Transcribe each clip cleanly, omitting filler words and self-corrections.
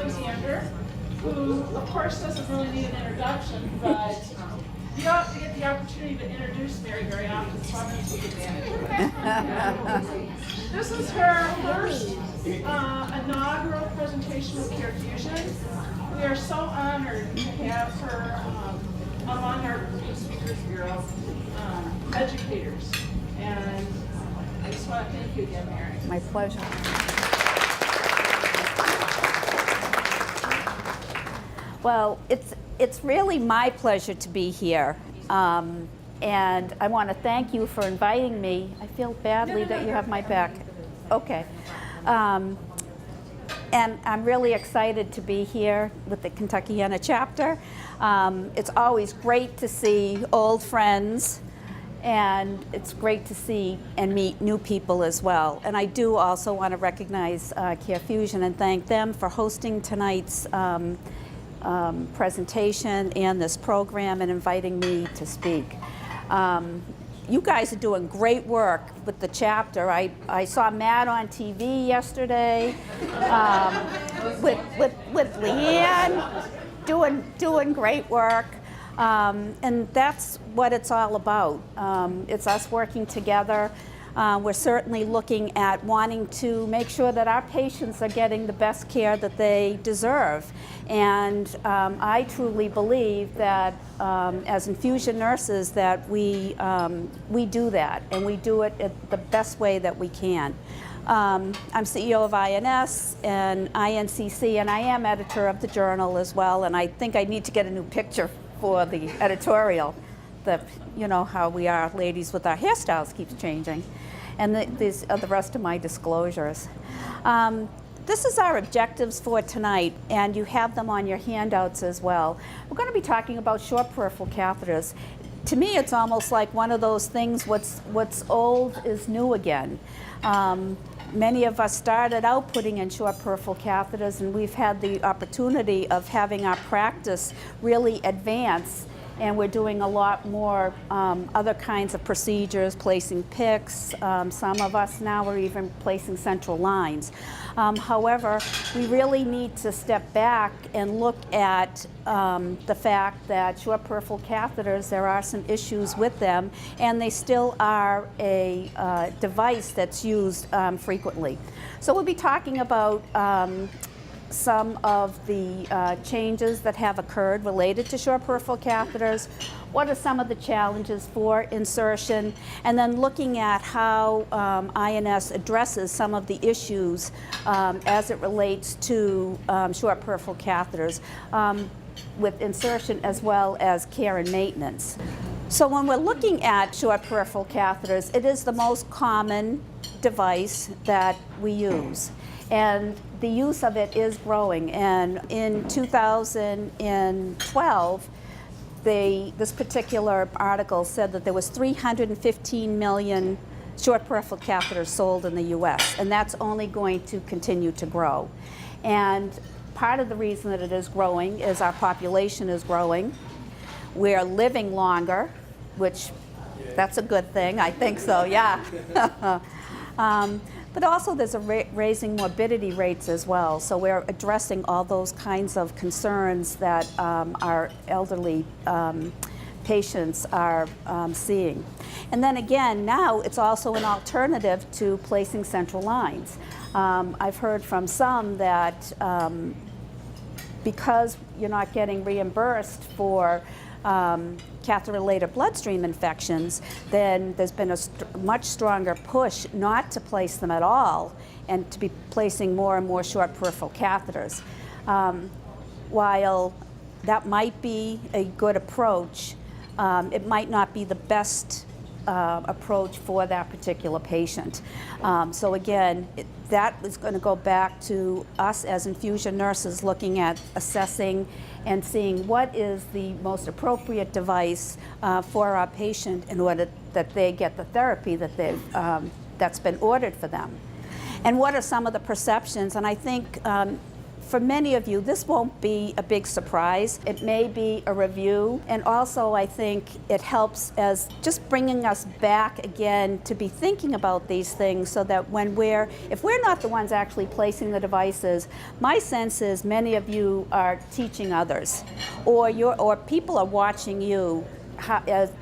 Alexander, who, of course, doesn't really need an introduction, but you don't get the opportunity to introduce Mary very often, so I'm going to take advantage of that. This is her first inaugural presentation with Perfusion. We are so honored to have her among our Speakers Bureau educators. And I just want to thank you again, Mary. My pleasure. Well, it's really my pleasure to be here. And I want to thank you for inviting me. I feel badly that you have my back. Okay. And I'm really excited to be here with the Kentuckiana chapter. It's always great to see old friends, and it's great to see and meet new people as well. And I do also want to recognize Carefusion and thank them for hosting tonight's presentation and this program and inviting me to speak. You guys are doing great work with the chapter. I saw Matt on TV yesterday with Leanne doing great work. And that's what it's all about. It's us working together. We're certainly looking at wanting to make sure that our patients are getting the best care that they deserve. And I truly believe that as infusion nurses that we do that, and we do it the best way that we can. I'm CEO of INS and INCC, and I am editor of the journal as well, and I think I need to get a new picture for the editorial. You know how we are, ladies, with our hairstyles keeps changing. And these are the rest of my disclosures. This is our objectives for tonight, and you have them on your handouts as well. We're going to be talking about short peripheral catheters. To me, it's almost like one of those things, what's old is new again. Many of us started out putting in short peripheral catheters, and we've had the opportunity of having our practice really advance, and we're doing a lot more other kinds of procedures, placing PICCs. Some of us now are even placing central lines. However, we really need to step back and look at the fact that short peripheral catheters, there are some issues with them, and they still are a device that's used frequently. So we'll be talking about some of the changes that have occurred related to short peripheral catheters, what are some of the challenges for insertion, and then looking at how INS addresses some of the issues as it relates to short peripheral catheters with insertion as well as care and maintenance. So when we're looking at short peripheral catheters, it is the most common device that we use. And the use of it is growing. And in 2012, this particular article said that there was 315 million short peripheral catheters sold in the US, and that's only going to continue to grow. And part of the reason that it is growing is our population is growing. We're living longer, which that's a good thing, I think so, yeah. But also there's a raising morbidity rates as well. So we're addressing all those kinds of concerns that our elderly patients are seeing. And then again, now it's also an alternative to placing central lines. I've heard from some that because you're not getting reimbursed for catheter-related bloodstream infections, then there's been a much stronger push not to place them at all and to be placing more and more short peripheral catheters. While that might be a good approach, it might not be the best approach for that particular patient. So again, that is going to go back to us as infusion nurses looking at assessing and seeing what is the most appropriate device for our patient in order that they get the therapy that that's been ordered for them. And what are some of the perceptions? And I think for many of you, this won't be a big surprise. It may be a review, and also I think it helps as just bringing us back again to be thinking about these things, so that if we're not the ones actually placing the devices, my sense is many of you are teaching others, or people are watching you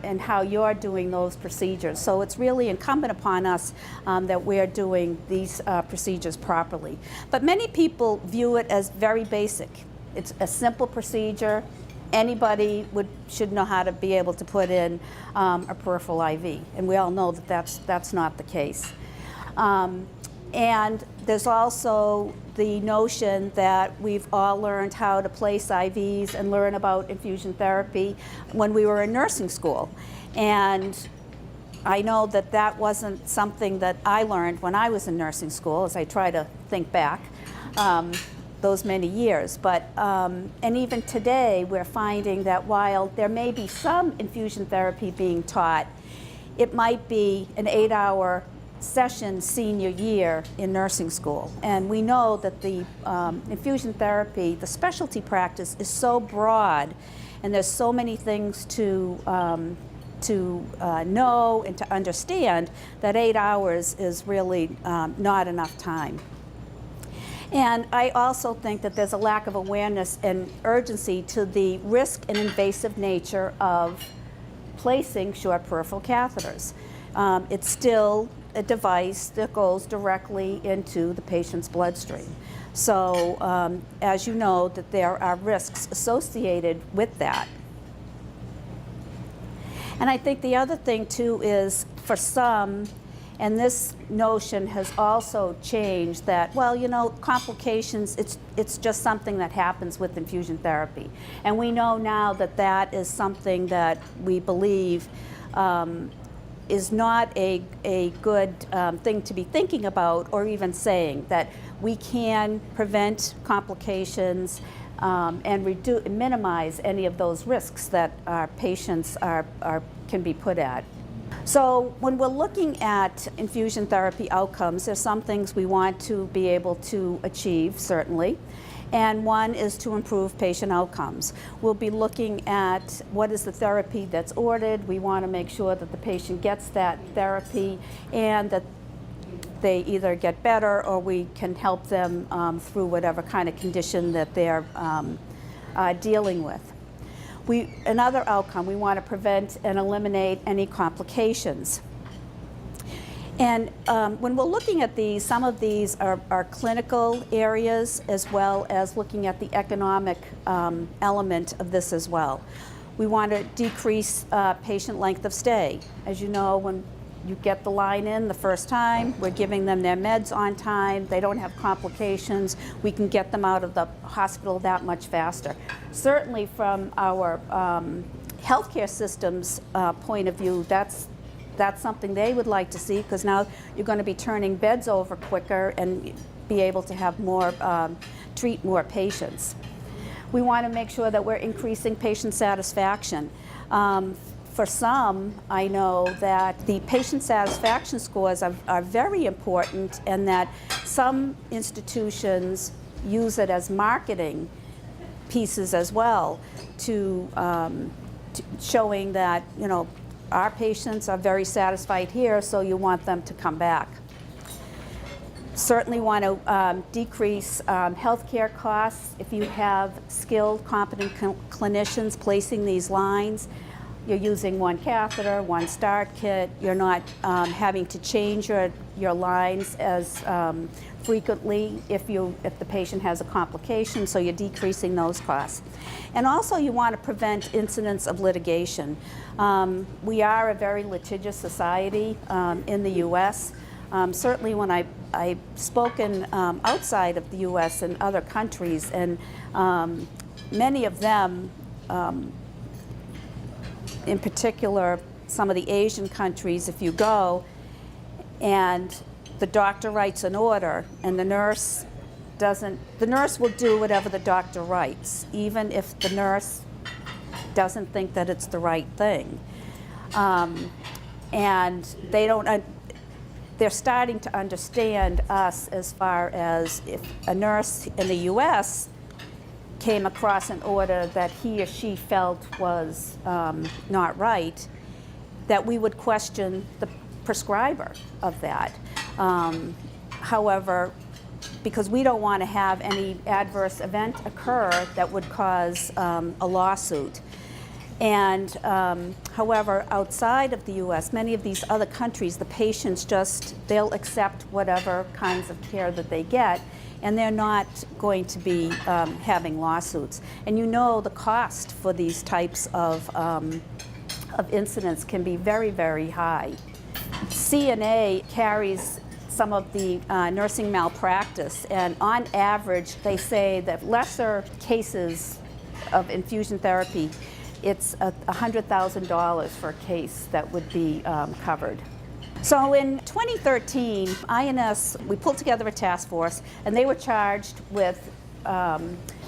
and how you're doing those procedures. So it's really incumbent upon us that we're doing these procedures properly. But many people view it as very basic. It's a simple procedure. Anybody should know how to be able to put in a peripheral IV, and we all know that that's not the case. And there's also the notion that we've all learned how to place IVs and learn about infusion therapy when we were in nursing school. And I know that that wasn't something that I learned when I was in nursing school, as I try to think back those many years. But, and even today, we're finding that while there may be some infusion therapy being taught, it might be an 8-hour session senior year in nursing school. And we know that the infusion therapy, the specialty practice, is so broad, and there's so many things to know and to understand, that 8 hours is really not enough time. And I also think that there's a lack of awareness and urgency to the risk and invasive nature of placing short peripheral catheters. It's still a device that goes directly into the patient's bloodstream. So as you know, that there are risks associated with that. And I think the other thing too is, for some, and this notion has also changed, that, well, you know, complications, it's just something that happens with infusion therapy. And we know now that that is something that we believe is not a good thing to be thinking about, or even saying that we can prevent complications and minimize any of those risks that our patients can be put at. So when we're looking at infusion therapy outcomes, there's some things we want to be able to achieve, certainly. And one is to improve patient outcomes. We'll be looking at what is the therapy that's ordered. We want to make sure that the patient gets that therapy, and that they either get better, or we can help them through whatever kind of condition that they're dealing with. Another outcome, we want to prevent and eliminate any complications. And when we're looking at these, some of these are clinical areas, as well as looking at the economic element of this as well. We want to decrease patient length of stay. As you know, when you get the line in the first time, we're giving them their meds on time, they don't have complications, we can get them out of the hospital that much faster. Certainly from our healthcare system's point of view, that's something they would like to see, because now you're going to be turning beds over quicker and be able to have more, treat more patients. We want to make sure that we're increasing patient satisfaction. For some, I know that the patient satisfaction scores are very important, and that some institutions use it as marketing pieces as well, to showing that, you know, our patients are very satisfied here, so you want them to come back. Certainly want to decrease healthcare costs. If you have skilled, competent clinicians placing these lines, you're using one catheter, one start kit. You're not having to change your lines as frequently if the patient has a complication, so you're decreasing those costs. And also you want to prevent incidents of litigation. We are a very litigious society in the U.S. Certainly when I've spoken outside of the U.S. and other countries, and many of them, in particular some of the Asian countries, if you go and the doctor writes an order and the nurse will do whatever the doctor writes, even if the nurse doesn't think that it's the right thing. And they don't, they're starting to understand us as far as if a nurse in the US came across an order that he or she felt was not right, that we would question the prescriber of that. However, because we don't want to have any adverse event occur that would cause a lawsuit. And however, outside of the US, many of these other countries, the patients they'll accept whatever kinds of care that they get, and they're not going to be having lawsuits. And you know the cost for these types of incidents can be very, very high. CNA carries some of the nursing malpractice, and on average, they say that lesser cases of infusion therapy, it's $100,000 for a case that would be covered. So in 2013, INS, we pulled together a task force, and they were charged with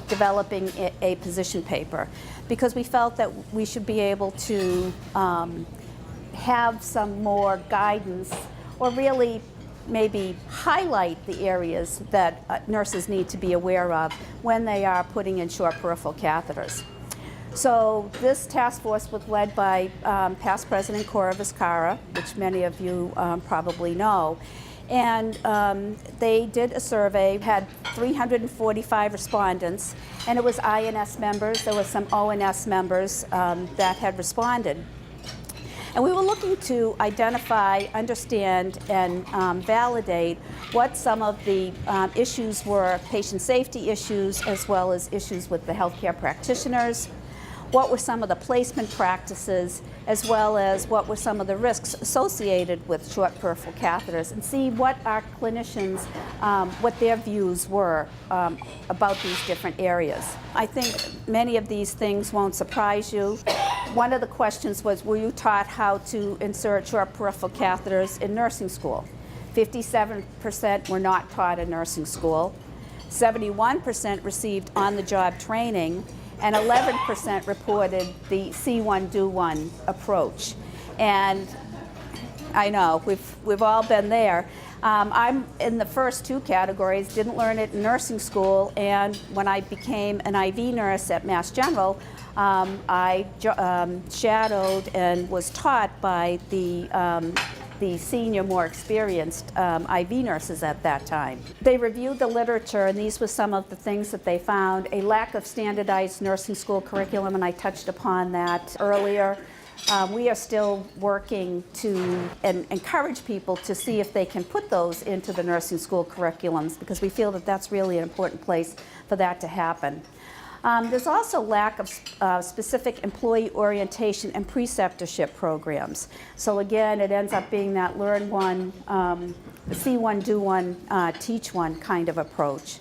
developing a position paper because we felt that we should be able to have some more guidance, or really maybe highlight the areas that nurses need to be aware of when they are putting in short peripheral catheters. So this task force was led by past President Cora Viscara, which many of you probably know. And they did a survey, had 345 respondents, and it was INS members, there were some ONS members that had responded. And we were looking to identify, understand, and validate what some of the issues were, patient safety issues, as well as issues with the healthcare practitioners. What were some of the placement practices, as well as what were some of the risks associated with short peripheral catheters, and see what our clinicians, what their views were about these different areas. I think many of these things won't surprise you. One of the questions was, were you taught how to insert short peripheral catheters in nursing school? 57% were not taught in nursing school. 71% received on-the-job training, and 11% reported the see one, do one approach. And I know, we've all been there. I'm in the first two categories, didn't learn it in nursing school, and when I became an IV nurse at Mass General, I shadowed and was taught by the senior, more experienced IV nurses at that time. They reviewed the literature, and these were some of the things that they found. A lack of standardized nursing school curriculum, and I touched upon that earlier. We are still working to encourage people to see if they can put those into the nursing school curriculums, because we feel that that's really an important place for that to happen. There's also lack of specific employee orientation and preceptorship programs. So again, it ends up being that learn one, see one, do one, teach one kind of approach.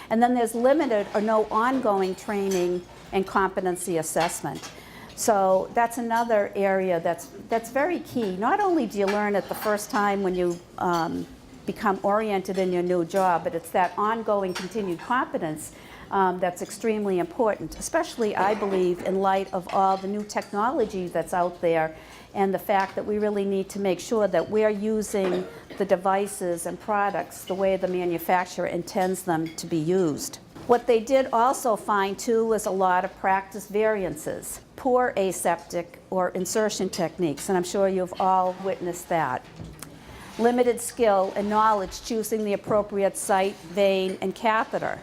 And then there's limited or no ongoing training and competency assessment. So that's another area that's very key. Not only do you learn it the first time when you become oriented in your new job, but it's that ongoing continued competence that's extremely important, especially, I believe, in light of all the new technology that's out there, and the fact that we really need to make sure that we're using the devices and products the way the manufacturer intends them to be used. What they did also find, too, was a lot of practice variances, poor aseptic or insertion techniques, and I'm sure you've all witnessed that. Limited skill and knowledge choosing the appropriate site, vein, and catheter.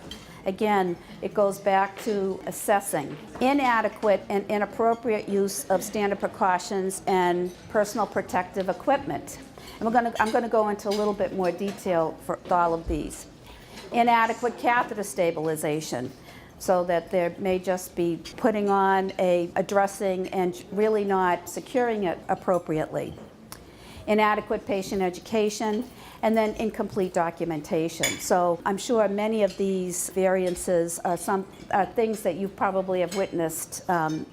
Again, it goes back to assessing. Inadequate and inappropriate use of standard precautions and personal protective equipment. And I'm going to go into a little bit more detail for all of these. Inadequate catheter stabilization, so that there may just be putting on a dressing and really not securing it appropriately. Inadequate patient education, and then incomplete documentation. So I'm sure many of these variances are things that you probably have witnessed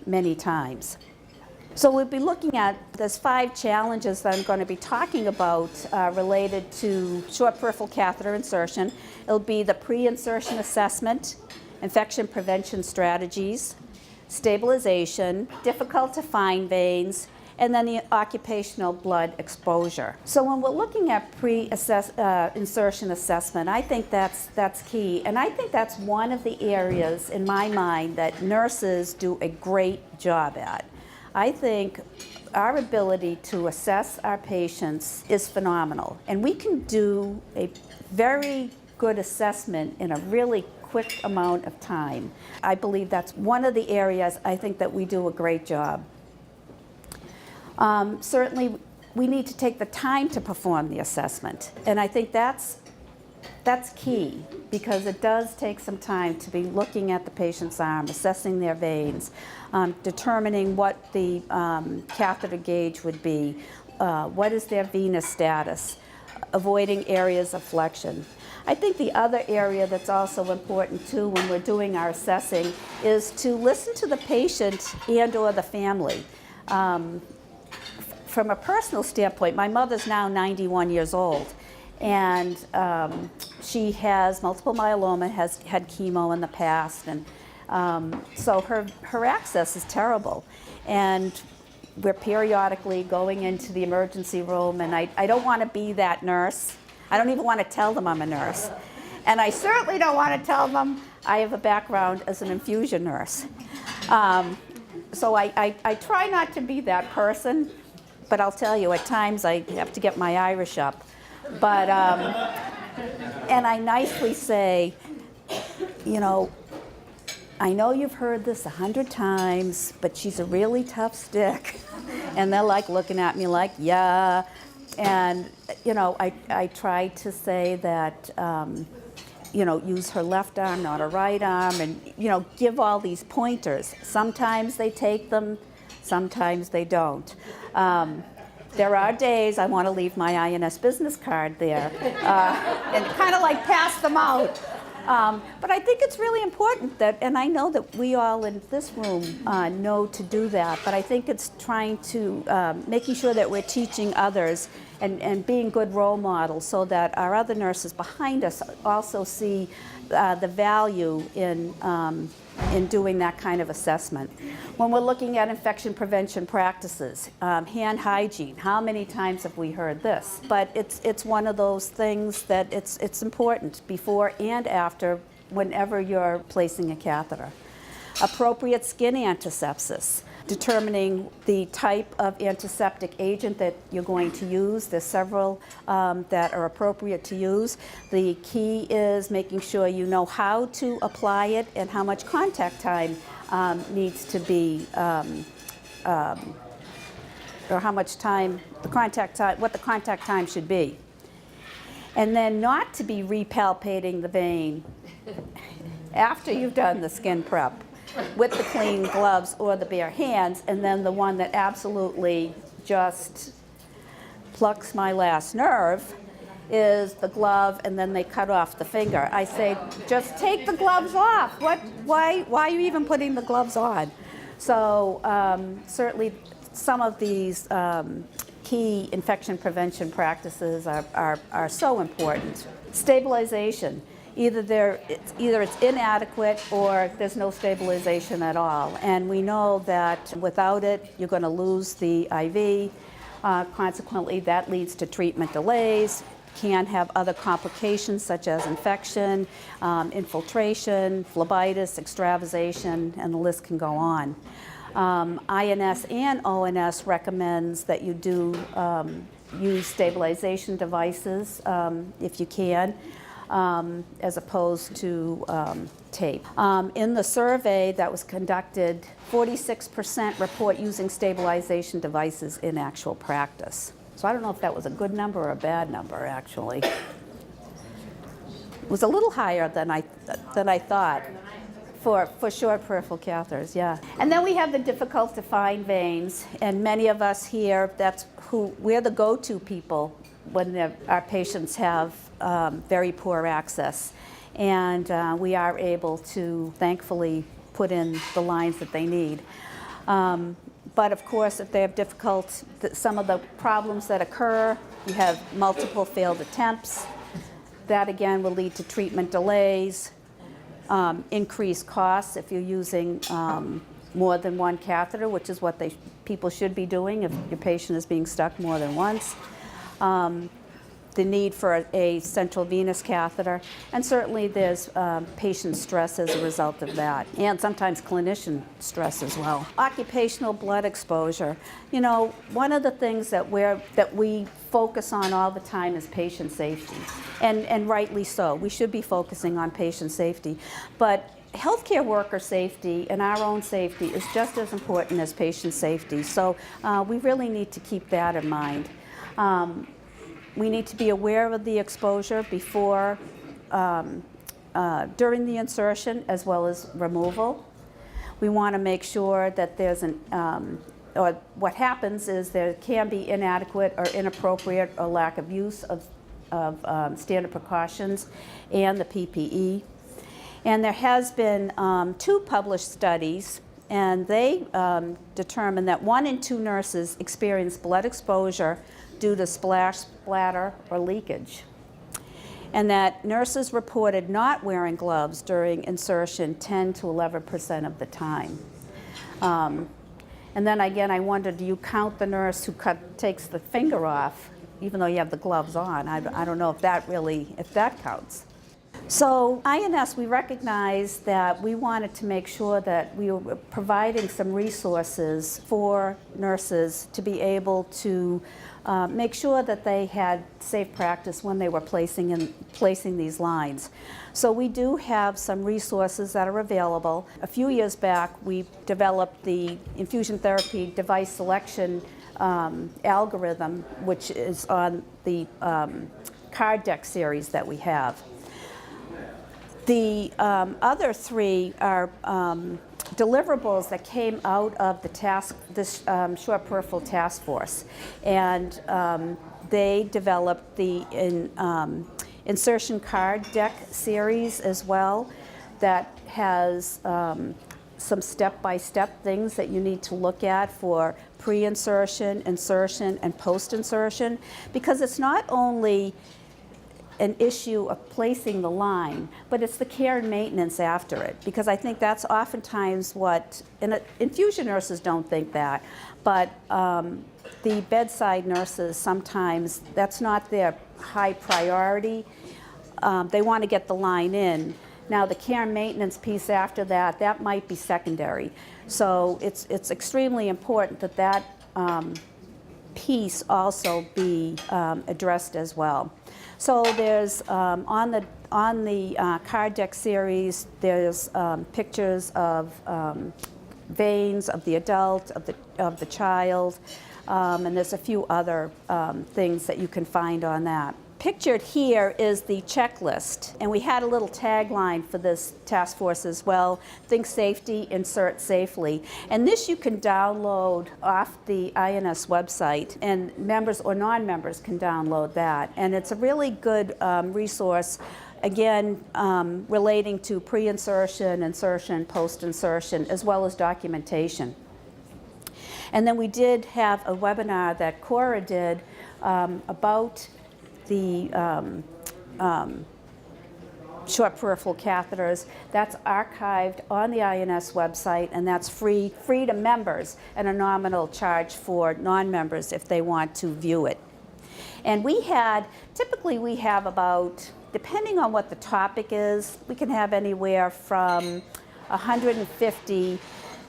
many times. So we'll be looking at, there's 5 challenges that I'm going to be talking about related to short peripheral catheter insertion. It'll be the pre-insertion assessment, infection prevention strategies, stabilization, difficult to find veins, and then the occupational blood exposure. So when we're looking at pre-insertion assessment, I think that's key. And I think that's one of the areas in my mind that nurses do a great job at. I think our ability to assess our patients is phenomenal. And we can do a very good assessment in a really quick amount of time. I believe that's one of the areas I think that we do a great job. Certainly, we need to take the time to perform the assessment. And I think that's key, because it does take some time to be looking at the patient's arm, assessing their veins, determining what the catheter gauge would be, what is their venous status, avoiding areas of flexion. I think the other area that's also important too when we're doing our assessing is to listen to the patient and or the family. From a personal standpoint, my mother's now 91 years old, and she has multiple myeloma, has had chemo in the past, and so her access is terrible. And we're periodically going into the emergency room, and I don't want to be that nurse. I don't even want to tell them I'm a nurse. And I certainly don't want to tell them I have a background as an infusion nurse. So I try not to be that person, but I'll tell you, at times I have to get my Irish up. But, and I nicely say, you know you've heard this 100 times, but she's a really tough stick. And they're like looking at me like, yeah. And, I try to say that, use her left arm, not her right arm, and, give all these pointers. Sometimes they take them, sometimes they don't. There are days I want to leave my INS business card there and kind of like pass them out. But I think it's really important that, and I know that we all in this room know to do that, but I think it's trying to, making sure that we're teaching others and being good role models so that our other nurses behind us also see the value in doing that kind of assessment. When we're looking at infection prevention practices, hand hygiene, how many times have we heard this? But it's one of those things that it's important before and after whenever you're placing a catheter. Appropriate skin antisepsis, determining the type of antiseptic agent that you're going to use. There's several that are appropriate to use. The key is making sure you know how to apply it and how much contact time needs to be, or how much time, what the contact time should be. And then not to be repalpating the vein after you've done the skin prep with the clean gloves or the bare hands, and then the one that absolutely just plucks my last nerve is the glove, and then they cut off the finger. I say, just take the gloves off. Why are you even putting the gloves on? So certainly some of these key infection prevention practices are so important. Stabilization. Either it's inadequate or there's no stabilization at all. And we know that without it, you're going to lose the IV. Consequently, that leads to treatment delays, can have other complications such as infection, infiltration, phlebitis, extravasation, and the list can go on. INS and ONS recommends that you do use stabilization devices if you can. As opposed to tape. In the survey that was conducted, 46% report using stabilization devices in actual practice. So I don't know if that was a good number or a bad number, actually. It was a little higher than I thought for short peripheral catheters, yeah. And then we have the difficult to find veins, and many of us here, we're the go-to people when our patients have very poor access. And we are able to, thankfully, put in the lines that they need. But of course, if they have some of the problems that occur, you have multiple failed attempts. That again will lead to treatment delays, increased costs if you're using more than one catheter, which is what they people should be doing if your patient is being stuck more than once. The need for a central venous catheter, and certainly there's patient stress as a result of that, and sometimes clinician stress as well. Occupational blood exposure. You know, one of the things that we focus on all the time is patient safety, and rightly so. We should be focusing on patient safety, but healthcare worker safety and our own safety is just as important as patient safety, so we really need to keep that in mind. We need to be aware of the exposure before, during the insertion, as well as removal. We want to make sure that there's or what happens is there can be inadequate or inappropriate or lack of use of standard precautions and the PPE. And there has been 2 published studies, and they determined that 1 in 2 nurses experience blood exposure due to splash, splatter, or leakage. And that nurses reported not wearing gloves during insertion 10 to 11% of the time. And then again, I wonder, do you count the nurse who takes the finger off, even though you have the gloves on? I don't know if that counts. So INS, we recognized that we wanted to make sure that we were providing some resources for nurses to be able to make sure that they had safe practice when they were placing these lines. So we do have some resources that are available. A few years back, we developed the infusion therapy device selection algorithm, which is on the card deck series that we have. The other 3 are deliverables that came out of this short peripheral task force, and they developed the insertion card deck series as well that has some step-by-step things that you need to look at for pre-insertion, insertion, and post-insertion, because it's not only an issue of placing the line, but it's the care and maintenance after it, because I think that's oftentimes what, and infusion nurses don't think that, but the bedside nurses, sometimes that's not their high priority. They want to get the line in. Now the care and maintenance piece after that, that might be secondary. So it's extremely important that that piece also be addressed as well. So there's on the card deck series, there's pictures of veins of the adult, of the child, and there's a few other things that you can find on that. Pictured here is the checklist, and we had a little tagline for this task force as well: think safety, insert safely. And this you can download off the INS website, and members or non-members can download that. And it's a really good resource, again, relating to pre-insertion, insertion, post-insertion, as well as documentation. And then we did have a webinar that Cora did about the short peripheral catheters. That's archived on the INS website, and that's free to members, and a nominal charge for non-members if they want to view it. And typically we have about, depending on what the topic is, we can have anywhere from 150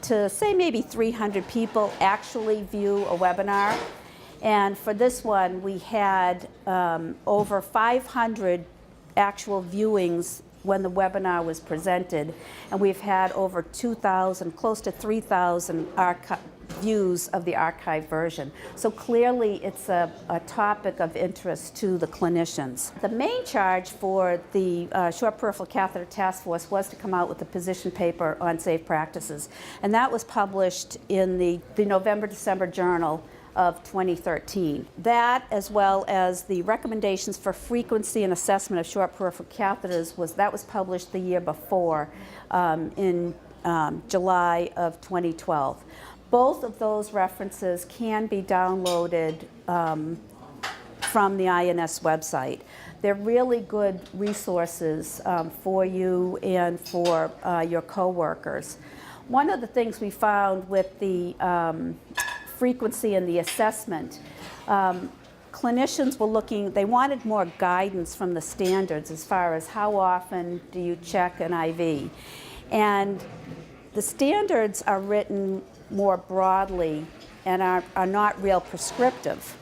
to say maybe 300 people actually view a webinar. And for this one, we had over 500 actual viewings when the webinar was presented. And we've had over 2,000, close to 3,000 views of the archived version. So clearly it's a topic of interest to the clinicians. The main charge for the Short Peripheral Catheter Task Force was to come out with a position paper on safe practices. And that was published in the November-December Journal of 2013. That, as well as the recommendations for frequency and assessment of short peripheral catheters, was published the year before, in July of 2012. Both of those references can be downloaded from the INS website. They're really good resources for you and for your coworkers. One of the things we found with the frequency and the assessment, clinicians were looking, they wanted more guidance from the standards as far as how often do you check an IV. And the standards are written more broadly and are not real prescriptive.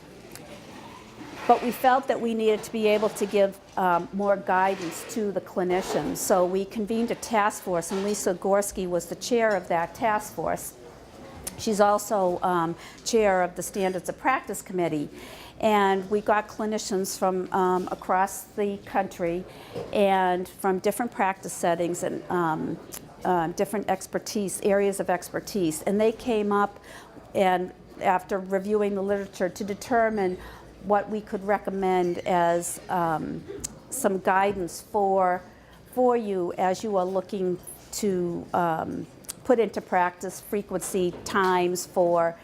But we felt that we needed to be able to give more guidance to the clinicians. So we convened a task force, and Lisa Gorski was the chair of that task force. She's also chair of the Standards of Practice Committee. And we got clinicians from across the country and from different practice settings and different expertise, areas of expertise. And they came up and after reviewing the literature to determine what we could recommend as some guidance for you as you are looking to put into practice frequency times for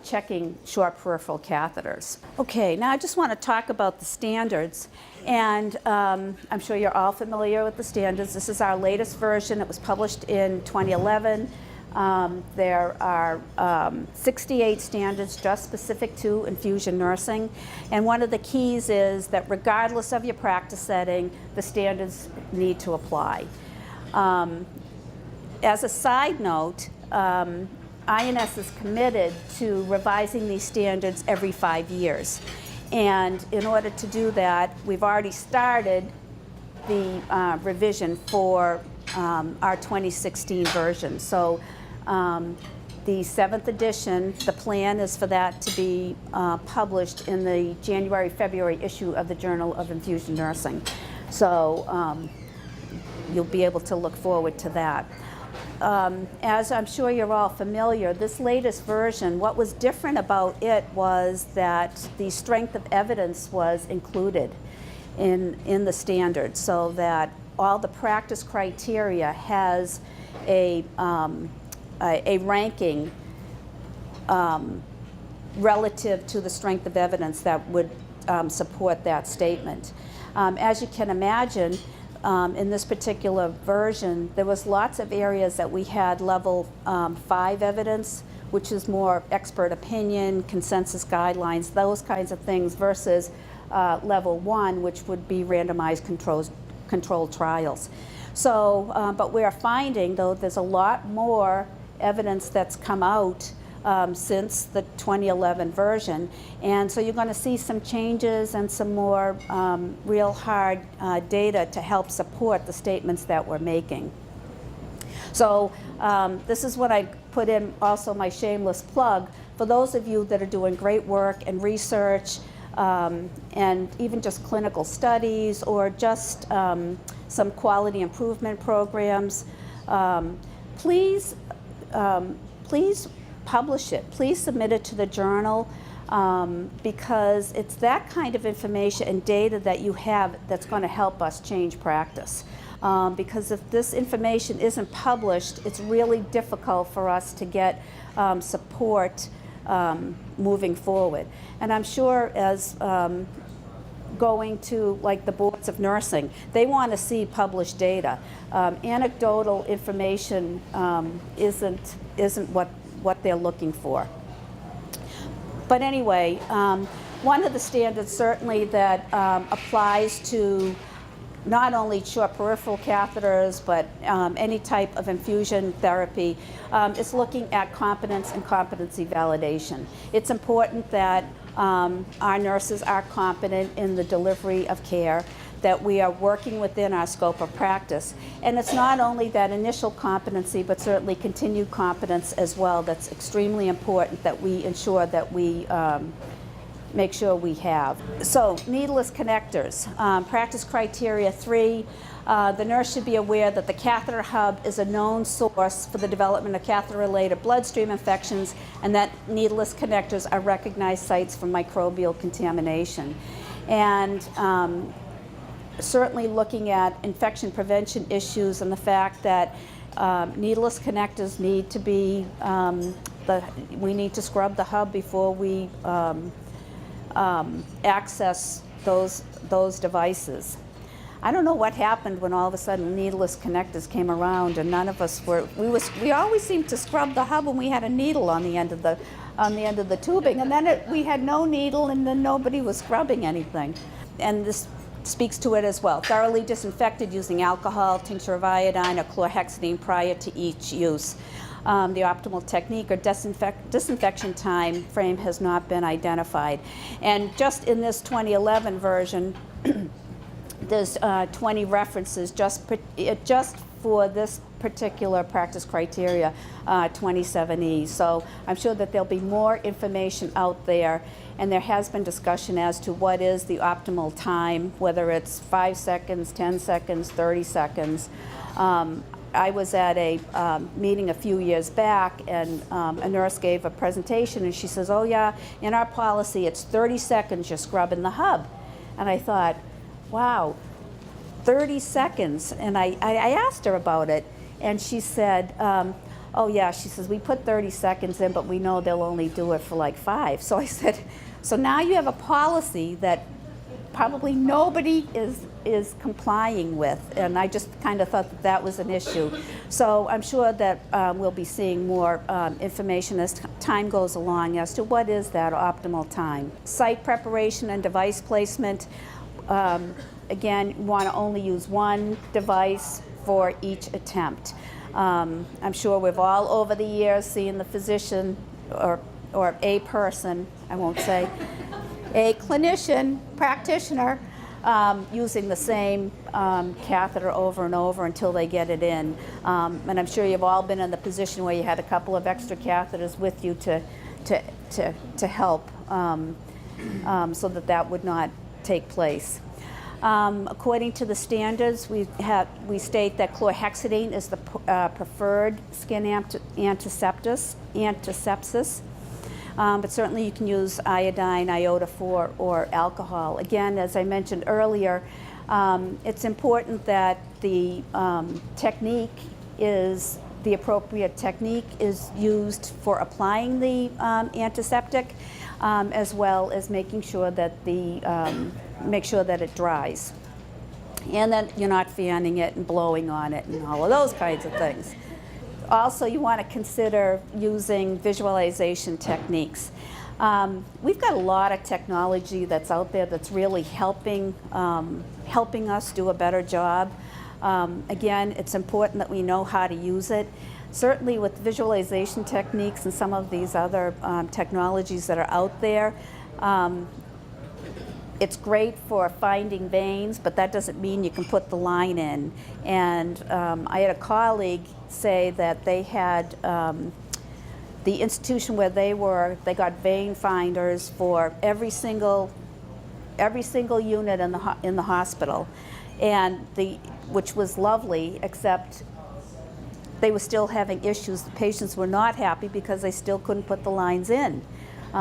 checking short peripheral catheters. Okay, now I just want to talk about the standards, and I'm sure you're all familiar with the standards. This is our latest version. It was published in 2011. There are 68 standards just specific to infusion nursing, and one of the keys is that regardless of your practice setting, the standards need to apply. As a side note, INS is committed to revising these standards every 5 years. And in order to do that, we've already started the revision for our 2016 version. So the 7th edition, the plan is for that to be published in the January-February issue of the Journal of Infusion Nursing. So you'll be able to look forward to that. As I'm sure you're all familiar, this latest version, what was different about it was that the strength of evidence was included in the standard, so that all the practice criteria has a ranking relative to the strength of evidence that would support that statement. As you can imagine, in this particular version, there was lots of areas that we had level 5 evidence, which is more expert opinion, consensus guidelines, those kinds of things, versus level 1, which would be randomized controlled trials. So, but we are finding, though, there's a lot more evidence that's come out since the 2011 version. And so you're going to see some changes and some more real hard data to help support the statements that we're making. So this is what I put in also my shameless plug. For those of you that are doing great work and research and even just clinical studies or just some quality improvement programs, please publish it. Please submit it to the journal because it's that kind of information and data that you have that's going to help us change practice. Because if this information isn't published, it's really difficult for us to get support moving forward. And I'm sure as going to like the boards of nursing, they want to see published data. Anecdotal information isn't what they're looking for. But anyway, one of the standards certainly that applies to not only short peripheral catheters, but any type of infusion therapy, is looking at competence and competency validation. It's important that our nurses are competent in the delivery of care, that we are working within our scope of practice. And it's not only that initial competency, but certainly continued competence as well. That's extremely important that we ensure that we make sure we have. So, needleless connectors. Practice criteria 3, the nurse should be aware that the catheter hub is a known source for the development of catheter-related bloodstream infections, and that needleless connectors are recognized sites for microbial contamination. And certainly looking at infection prevention issues and the fact that needleless connectors need to be, we need to scrub the hub before we access those devices. I don't know what happened when all of a sudden needleless connectors came around, and none of us were. We always seemed to scrub the hub when we had a needle on the end of the tubing, and then we had no needle, and then nobody was scrubbing anything. And this speaks to it as well. Thoroughly disinfected using alcohol, tincture of iodine, or chlorhexidine prior to each use. The optimal technique or disinfection time frame has not been identified. And just in this 2011 version, there's 20 references just for this particular practice criteria, 27E. So I'm sure that there'll be more information out there, and there has been discussion as to what is the optimal time, whether it's 5 seconds, 10 seconds, 30 seconds. I was at a meeting a few years back, and a nurse gave a presentation, and she says, oh yeah, in our policy it's 30 seconds you're scrubbing the hub. And I thought, wow, 30 seconds. And I asked her about it, and she said, oh yeah, she says, we put 30 seconds in, but we know they'll only do it for like 5. So I said, so now you have a policy that probably nobody is complying with, and I just kind of thought that was an issue. So I'm sure that we'll be seeing more information as time goes along as to what is that optimal time. Site preparation and device placement. Again, you want to only use one device for each attempt. I'm sure we've all over the years seen the physician or a person, I won't say, a clinician, practitioner, using the same catheter over and over until they get it in. And I'm sure you've all been in the position where you had a couple of extra catheters with you to help so that would not take place. According to the standards, we state that chlorhexidine is the preferred skin antisepsis. But certainly you can use iodine, iota-4, or alcohol. Again, as I mentioned earlier, it's important that the appropriate technique is used for applying the antiseptic, as well as making sure that it dries, and that you're not fanning it and blowing on it and all of those kinds of things. Also, you want to consider using visualization techniques. We've got a lot of technology that's out there that's really helping us do a better job. Again, it's important that we know how to use it. Certainly with visualization techniques and some of these other technologies that are out there, it's great for finding veins, but that doesn't mean you can put the line in. And I had a colleague say that they had the institution where they got vein finders for every single unit in the hospital, and which was lovely, except they were still having issues. The patients were not happy because they still couldn't put the lines in.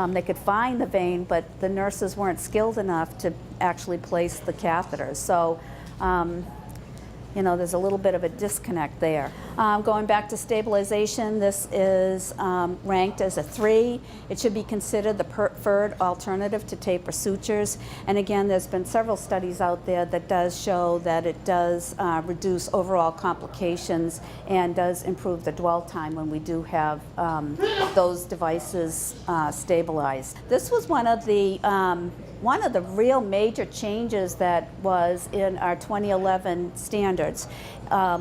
They could find the vein, but the nurses weren't skilled enough to actually place the catheters. So, there's a little bit of a disconnect there. Going back to stabilization, this is ranked as a 3. It should be considered the preferred alternative to taper sutures. And again, there's been several studies out there that does show that it does reduce overall complications and does improve the dwell time when we do have those devices stabilized. This was one of the real major changes that was in our 2011 standards,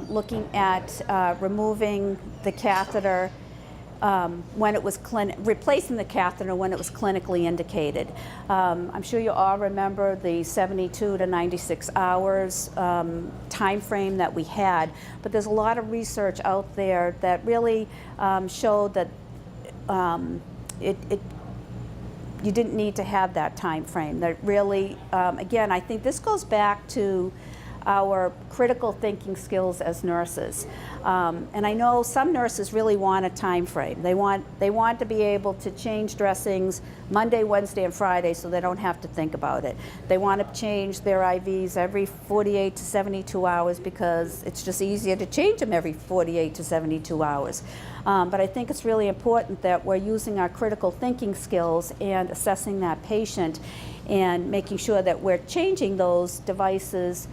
looking at removing the catheter when it was replacing the catheter when it was clinically indicated. I'm sure you all remember the 72 to 96 hours time frame that we had, but there's a lot of research out there that really showed that you didn't need to have that time frame. That really, again, I think this goes back to our critical thinking skills as nurses. And I know some nurses really want a time frame. They want to be able to change dressings Monday, Wednesday, and Friday so they don't have to think about it. They want to change their IVs every 48 to 72 hours because it's just easier to change them every 48 to 72 hours. But I think it's really important that we're using our critical thinking skills and assessing that patient and making sure that we're changing those devices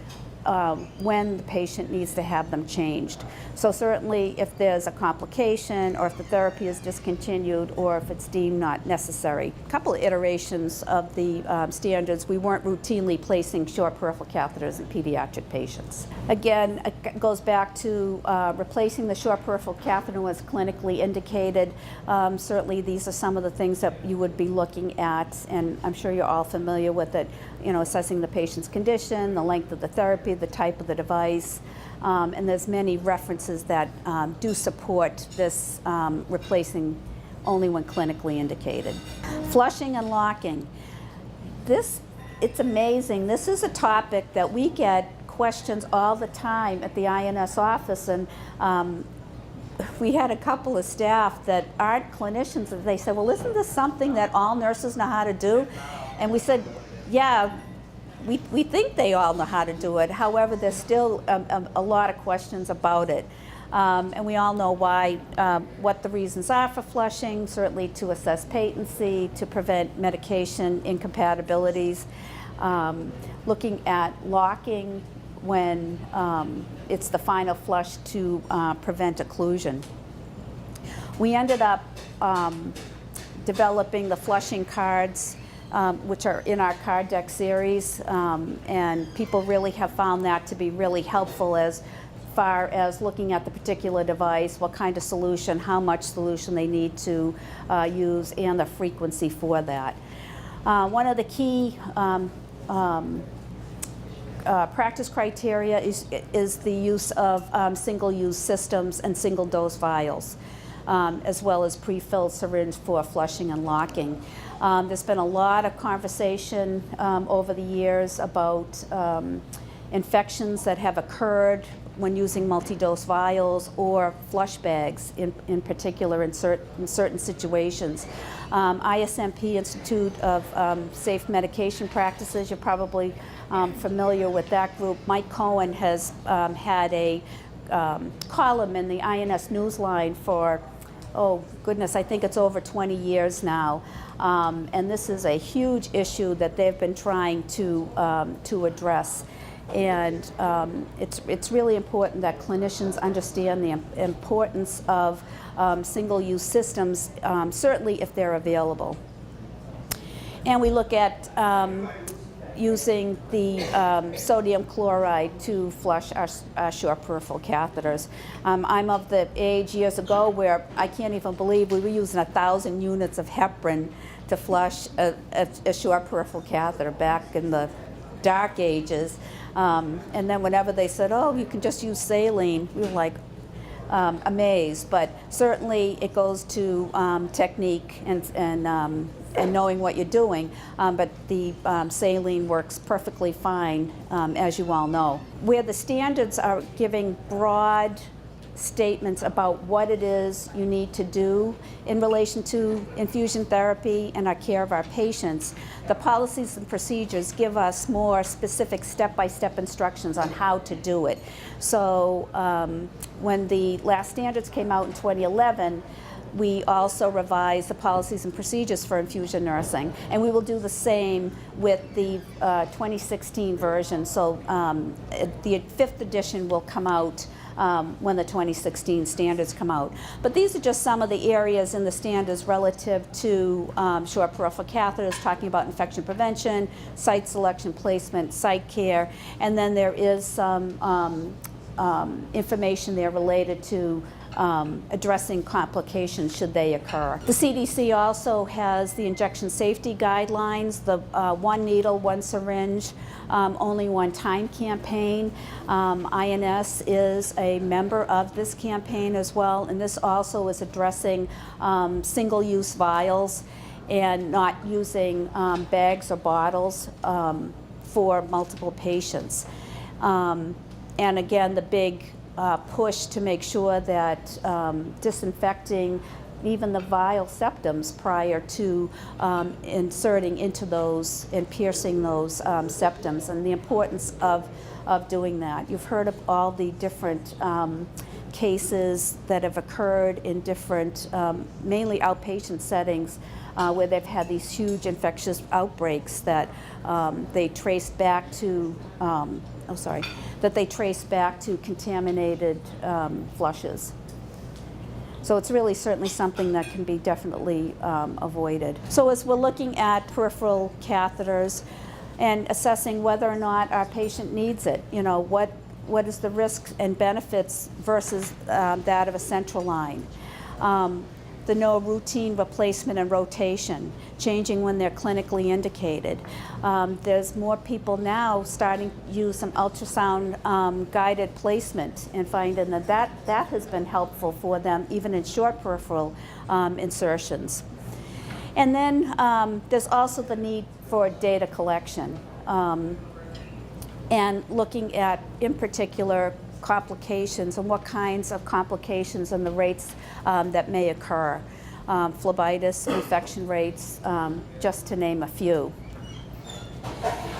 when the patient needs to have them changed. So certainly if there's a complication or if the therapy is discontinued or if it's deemed not necessary. A couple of iterations of the standards, we weren't routinely placing short peripheral catheters in pediatric patients. Again, it goes back to replacing the short peripheral catheter when it's clinically indicated. Certainly these are some of the things that you would be looking at, and I'm sure you're all familiar with it, you know, assessing the patient's condition, the length of the therapy, the type of the device, and there's many references that do support this replacing only when clinically indicated. Flushing and locking. It's amazing. This is a topic that we get questions all the time at the INS office, and we had a couple of staff that aren't clinicians, and they said, well, isn't this something that all nurses know how to do? And we said, yeah, we think they all know how to do it. However, there's still a lot of questions about it. And we all know why, what the reasons are for flushing, certainly to assess patency, to prevent medication incompatibilities, looking at locking when it's the final flush to prevent occlusion. We ended up developing the flushing cards, which are in our card deck series, and people really have found that to be really helpful as far as looking at the particular device, what kind of solution, how much solution they need to use, and the frequency for that. One of the key practice criteria is the use of single-use systems and single-dose vials, as well as pre-filled syringe for flushing and locking. There's been a lot of conversation over the years about infections that have occurred when using multi-dose vials or flush bags in particular in certain situations. ISMP, Institute of Safe Medication Practices, you're probably familiar with that group. Mike Cohen has had a column in the INS Newsline for, oh goodness, I think it's over 20 years now. And this is a huge issue that they've been trying to address. And it's really important that clinicians understand the importance of single-use systems, certainly if they're available. And we look at using the sodium chloride to flush our short peripheral catheters. I'm of the age years ago where I can't even believe we were using 1,000 units of heparin to flush a short peripheral catheter back in the dark ages. And then whenever they said, oh, you can just use saline, we were like amazed. But certainly it goes to technique and knowing what you're doing. But the saline works perfectly fine, as you all know. Where the standards are giving broad statements about what it is you need to do in relation to infusion therapy and our care of our patients, the policies and procedures give us more specific step-by-step instructions on how to do it. So when the last standards came out in 2011, we also revised the policies and procedures for infusion nursing, and we will do the same with the 2016 version. So the 5th edition will come out when the 2016 standards come out. But these are just some of the areas in the standards relative to short peripheral catheters, talking about infection prevention, site selection, placement, site care, and then there is some information there related to addressing complications should they occur. The CDC also has the injection safety guidelines, the one needle, one syringe, only one time campaign. INS is a member of this campaign as well, and this also is addressing single-use vials and not using bags or bottles for multiple patients. And again, the big push to make sure that disinfecting even the vial septums prior to inserting into those and piercing those septums, and the importance of doing that. You've heard of all the different cases that have occurred in different, mainly outpatient settings, where they've had these huge infectious outbreaks that they traced back to, that they traced back to contaminated flushes. So it's really certainly something that can be definitely avoided. So as we're looking at peripheral catheters and assessing whether or not our patient needs it, you know, what is the risks and benefits versus that of a central line. The no routine replacement and rotation, changing when they're clinically indicated. There's more people now starting to use some ultrasound guided placement and finding that has been helpful for them even in short peripheral insertions. And then there's also the need for data collection and looking at, in particular, complications and what kinds of complications and the rates that may occur. Phlebitis, infection rates, just to name a few.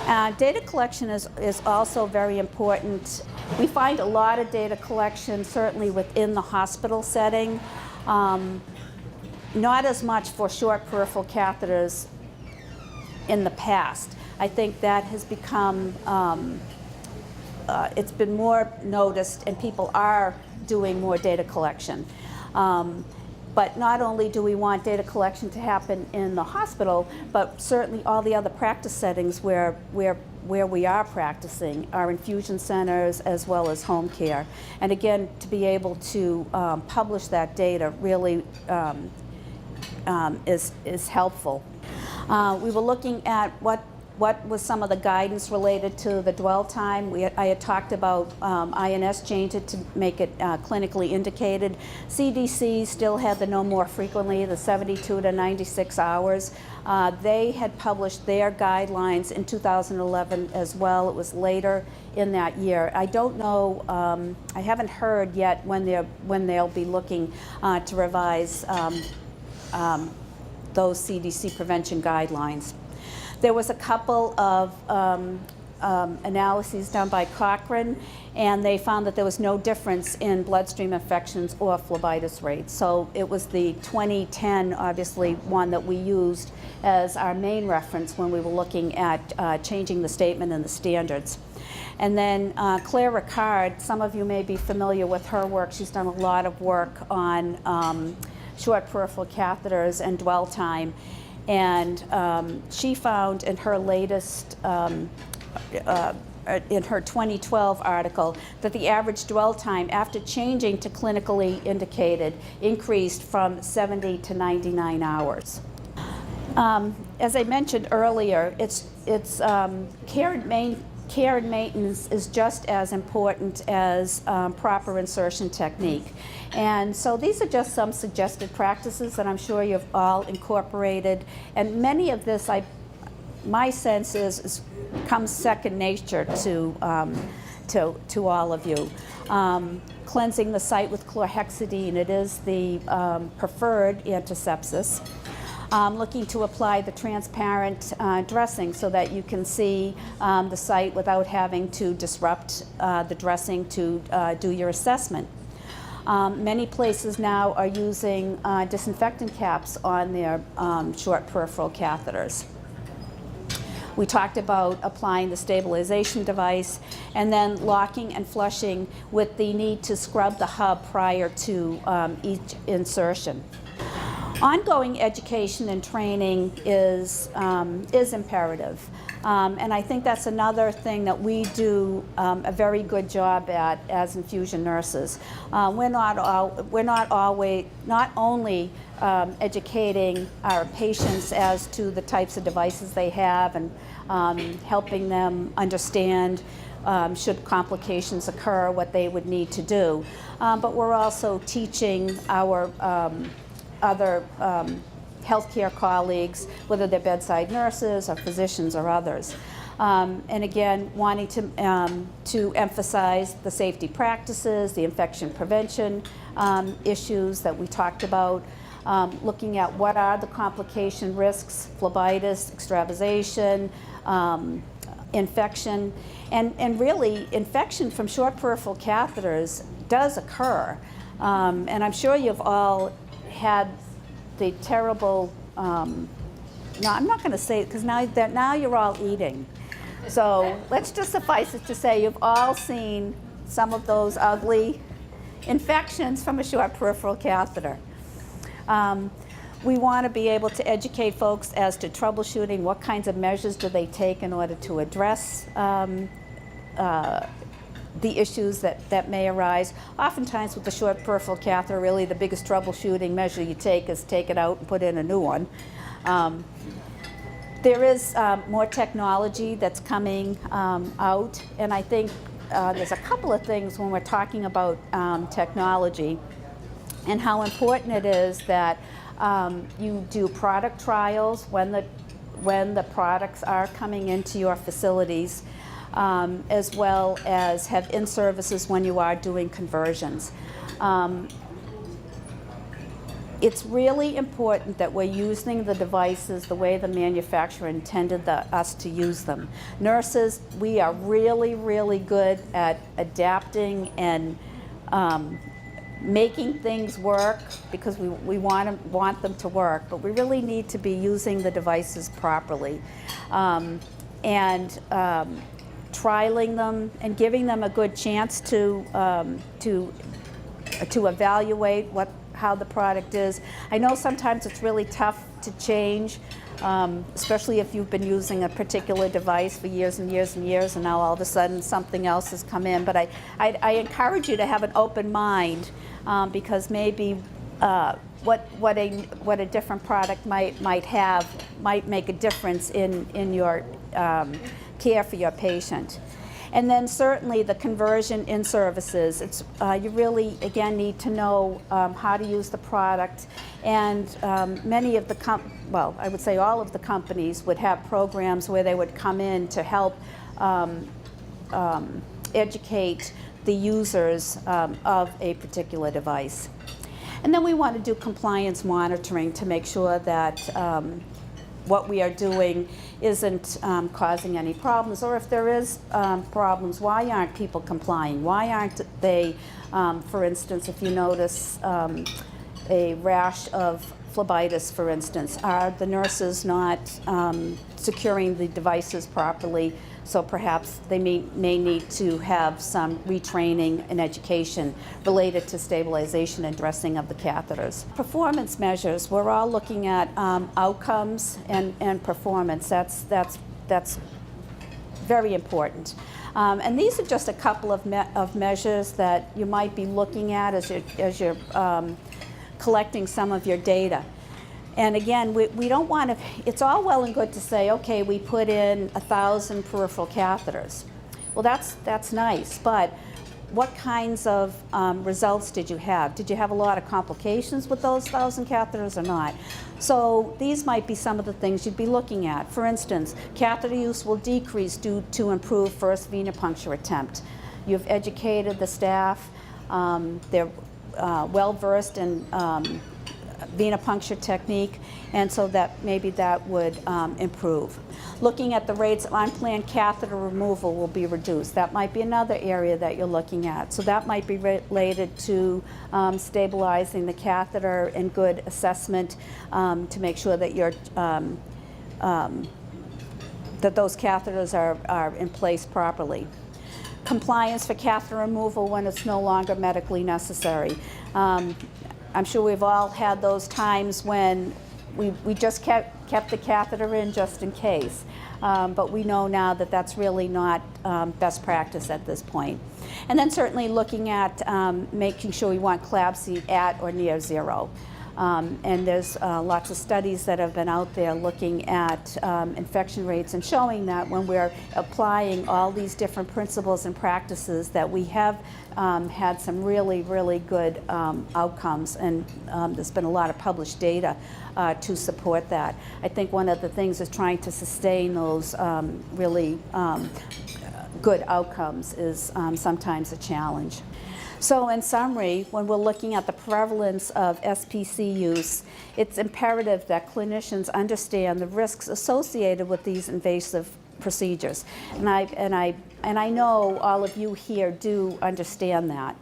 Data collection is also very important. We find a lot of data collection certainly within the hospital setting, not as much for short peripheral catheters in the past. I think that has become it's been more noticed and people are doing more data collection. But not only do we want data collection to happen in the hospital, but certainly all the other practice settings where we are practicing, our infusion centers as well as home care. And again, to be able to publish that data really is helpful. We were looking at what was some of the guidance related to the dwell time. I had talked about INS change it to make it clinically indicated. CDC still had the no more frequently, the 72 to 96 hours. They had published their guidelines in 2011 as well. It was later in that year. I don't know, I haven't heard yet when they'll be looking to revise those CDC prevention guidelines. There was a couple of analyses done by Cochrane, and they found that there was no difference in bloodstream infections or phlebitis rates. So it was the 2010, obviously, one that we used as our main reference when we were looking at changing the statement and the standards. And then Claire Ricard, some of you may be familiar with her work. She's done a lot of work on short peripheral catheters and dwell time. And she found in her latest, in her 2012 article, that the average dwell time after changing to clinically indicated increased from 70 to 99 hours. As I mentioned earlier, care and maintenance is just as important as proper insertion technique. And so these are just some suggested practices that I'm sure you've all incorporated. And many of this, my sense is comes second nature to all of you. Cleansing the site with chlorhexidine, it is the preferred antisepsis. Looking to apply the transparent dressing so that you can see the site without having to disrupt the dressing to do your assessment. Many places now are using disinfectant caps on their short peripheral catheters. We talked about applying the stabilization device and then locking and flushing with the need to scrub the hub prior to each insertion. Ongoing education and training is imperative. And I think that's another thing that we do a very good job at as infusion nurses. We're not only educating our patients as to the types of devices they have and helping them understand should complications occur, what they would need to do. But we're also teaching our other healthcare colleagues, whether they're bedside nurses or physicians or others. And again, wanting to emphasize the safety practices, the infection prevention issues that we talked about, looking at what are the complication risks, phlebitis, extravasation, infection, and really infection from short peripheral catheters does occur. And I'm sure you've all had the terrible, no, I'm not going to say it because now you're all eating. So let's just suffice it to say you've all seen some of those ugly infections from a short peripheral catheter. We want to be able to educate folks as to troubleshooting, what kinds of measures do they take in order to address the issues that may arise. Oftentimes with the short peripheral catheter, really the biggest troubleshooting measure you take is take it out and put in a new one. There is more technology that's coming out, and I think there's a couple of things when we're talking about technology and how important it is that you do product trials when the products are coming into your facilities, as well as have in-services when you are doing conversions. It's really important that we're using the devices the way the manufacturer intended us to use them. Nurses, we are really, really good at adapting and making things work because we want them to work, but we really need to be using the devices properly. Trialing them and giving them a good chance to evaluate how the product is. I know sometimes it's really tough to change, especially if you've been using a particular device for years and years and years, and now all of a sudden something else has come in. But I encourage you to have an open mind, because maybe what a different product might have might make a difference in your care for your patient. And then certainly the conversion in services. You really, again, need to know how to use the product. And many of well, I would say all of the companies would have programs where they would come in to help educate the users of a particular device. And then we want to do compliance monitoring to make sure that what we are doing isn't causing any problems, or if there is problems, why aren't people complying? Why aren't they, for instance, if you notice a rash of phlebitis, for instance, are the nurses not securing the devices properly? So perhaps they may need to have some retraining and education related to stabilization and dressing of the catheters. Performance measures, we're all looking at outcomes and performance. That's very important. And these are just a couple of measures that you might be looking at as you're collecting some of your data. And again, we don't want to, it's all well and good to say, okay, we put in 1,000 peripheral catheters. Well, that's nice, but what kinds of results did you have? Did you have a lot of complications with those 1,000 catheters or not? So these might be some of the things you'd be looking at. For instance, catheter use will decrease due to improved first venipuncture attempt. You've educated the staff. They're well-versed in venipuncture technique, and so that maybe that would improve. Looking at the rates of unplanned catheter removal will be reduced. That might be another area that you're looking at. So that might be related to stabilizing the catheter and good assessment to make sure that you're that those catheters are in place properly. Compliance for catheter removal when it's no longer medically necessary. I'm sure we've all had those times when we just kept the catheter in just in case. But we know now that that's really not best practice at this point. And then certainly looking at making sure we want CLABSI at or near zero. And there's lots of studies that have been out there looking at infection rates and showing that when we're applying all these different principles and practices that we have had some really, really good outcomes, and there's been a lot of published data to support that. I think one of the things is trying to sustain those really good outcomes is sometimes a challenge. So in summary, when we're looking at the prevalence of SPC use, it's imperative that clinicians understand the risks associated with these invasive procedures. And I know all of you here do understand that.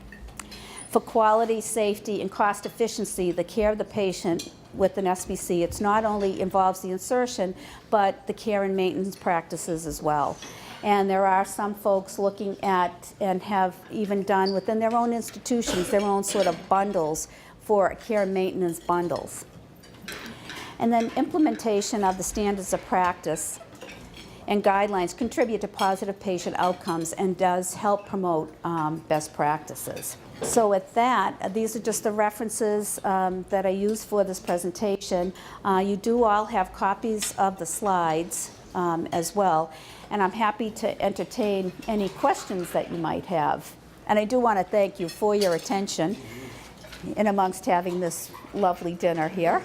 For quality, safety, and cost efficiency, the care of the patient with an SPC, it's not only involves the insertion, but the care and maintenance practices as well. And there are some folks looking at and have even done within their own institutions their own sort of bundles for care and maintenance bundles. And then implementation of the standards of practice and guidelines contribute to positive patient outcomes and does help promote best practices. So with that, these are just the references that I use for this presentation. You do all have copies of the slides as well, and I'm happy to entertain any questions that you might have. And I do want to thank you for your attention in amongst having this lovely dinner here.